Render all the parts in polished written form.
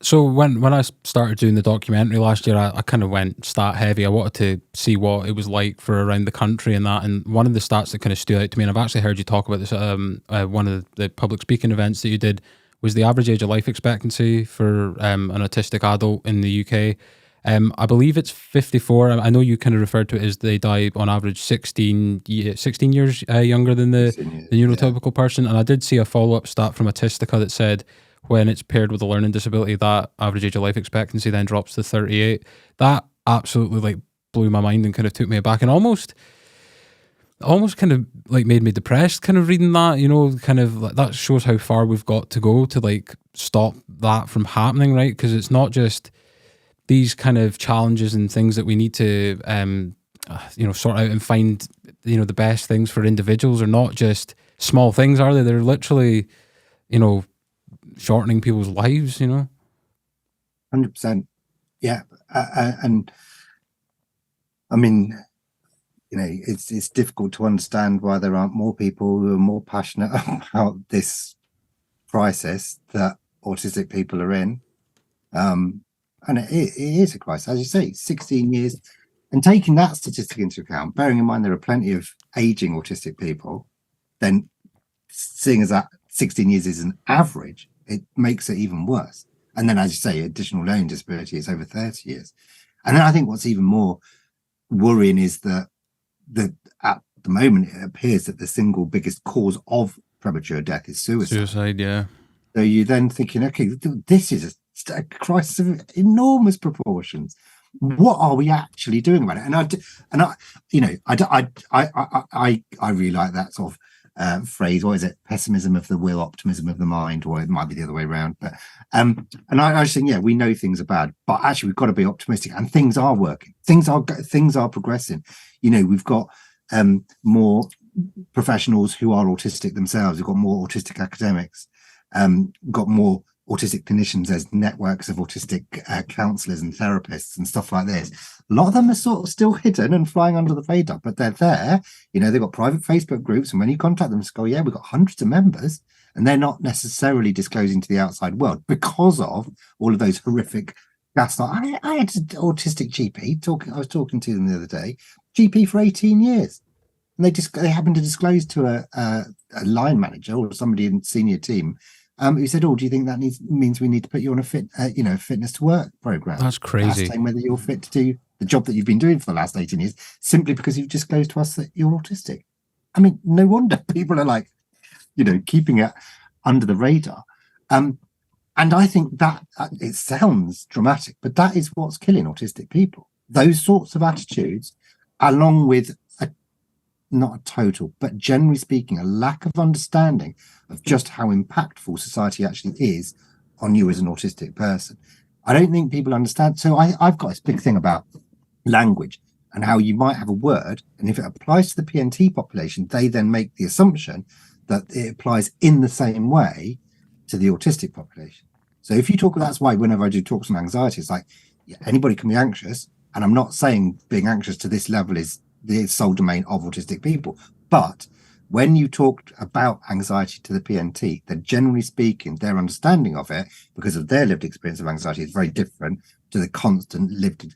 So when I started doing the documentary last year, I kind of went stat heavy. I wanted to see what it was like for around the country and that. And one of the stats that kind of stood out to me, and I've actually heard you talk about this one of the public speaking events that you did, was the average age of life expectancy for an autistic adult in the UK. I believe it's 54. I know you kind of referred to it as they die on average 16 years younger than the Yeah. neurotypical person. And I did see a follow up stat from Autistica that said when it's paired with a learning disability, that average age of life expectancy then drops to 38. That absolutely like blew my mind and kind of took me aback and almost kind of like made me depressed kind of reading that, kind of like that shows how far we've got to go to like stop that from happening, right? Because it's not just these kind of challenges and things that we need to sort out and find the best things for individuals are not just small things, are they? They're literally shortening people's lives, 100%. Yeah. And I mean, it's difficult to understand why there aren't more people who are more passionate about this crisis that autistic people are in. And it is a crisis, as you say, 16 years. And taking that statistic into account, bearing in mind there are plenty of aging autistic people, then seeing as that 16 years is an average, it makes it even worse. And then, as you say, additional learning disability is over 30 years. And then I think what's even more worrying is that at the moment it appears that the single biggest cause of premature death is suicide. Suicide, yeah. So you're then thinking, okay, this is a crisis of enormous proportions. What are we actually doing about it? I really like that sort of phrase. What is it? Pessimism of the will, optimism of the mind, or it might be the other way around. But and I was saying, yeah, we know things are bad, but actually we've got to be optimistic, and things are working. Things are progressing. We've got more professionals who are autistic themselves. We've got more autistic academics. Got more autistic clinicians. There's networks of autistic counselors and therapists and stuff like this. A lot of them are sort of still hidden and flying under the radar, but they're there. They've got private Facebook groups, and when you contact them, just go, yeah, we've got hundreds of members, and they're not necessarily disclosing to the outside world because of all of those horrific gaslight. I had an autistic GP I was talking to them the other day, GP for 18 years. And they happened to disclose to a line manager or somebody in the senior team who said, "Oh, do you think that means we need to put you on a fitness to work program?" That's crazy. Ascertain whether you're fit to do the job that you've been doing for the last 18 years, simply because you've disclosed to us that you're autistic. I mean, no wonder people are like, keeping it under the radar. And I think that it sounds dramatic, but that is what's killing autistic people. Those sorts of attitudes, along with not a total, but generally speaking, a lack of understanding of just how impactful society actually is on you as an autistic person. I don't think people understand. So I've got this big thing about language and how you might have a word, and if it applies to the PNT population, they then make the assumption that it applies in the same way to the autistic population. So if you talk, that's why whenever I do talks on anxiety, it's like, yeah, anybody can be anxious. And I'm not saying being anxious to this level is the sole domain of autistic people. But when you talk about anxiety to the PNT, then generally speaking, their understanding of it, because of their lived experience of anxiety, is very different to the constant lived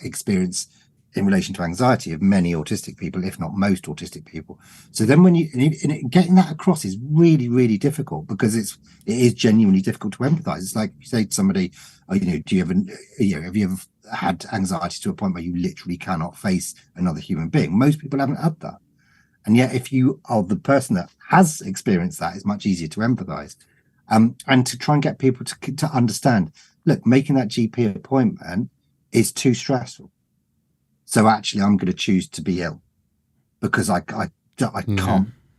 experience in relation to anxiety of many autistic people, if not most autistic people. So then when getting that across is really, really difficult, because it is genuinely difficult to empathize. It's like you say to somebody, oh, do you ever, have you ever had anxiety to a point where you literally cannot face another human being? Most people haven't had that. And yet, if you are the person that has experienced that, it's much easier to empathize. And to try and get people to understand, look, making that GP appointment is too stressful. So actually, I'm going to choose to be ill because I can't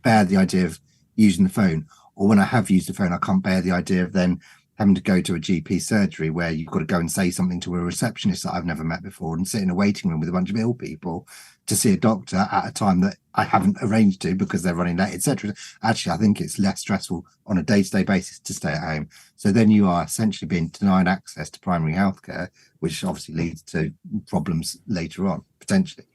bear the idea of using the phone. Or when I have used the phone, I can't bear the idea of then having to go to a GP surgery where you've got to go and say something to a receptionist that I've never met before and sit in a waiting room with a bunch of ill people to see a doctor at a time that I haven't arranged to because they're running late, etc. Actually, I think it's less stressful on a day-to-day basis to stay at home. So then you are essentially being denied access to primary healthcare, which obviously leads to problems later on, potentially.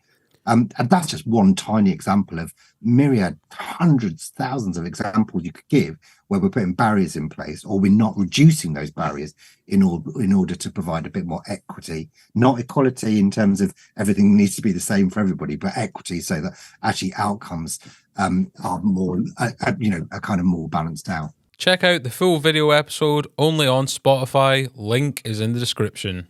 And that's just one tiny example of myriad, hundreds, thousands of examples you could give where we're putting barriers in place, or we're not reducing those barriers in order to provide a bit more equity, not equality in terms of everything needs to be the same for everybody, but equity so that actually outcomes are more, are kind of more balanced out. Check out the full video episode only on Spotify. Link is in the description.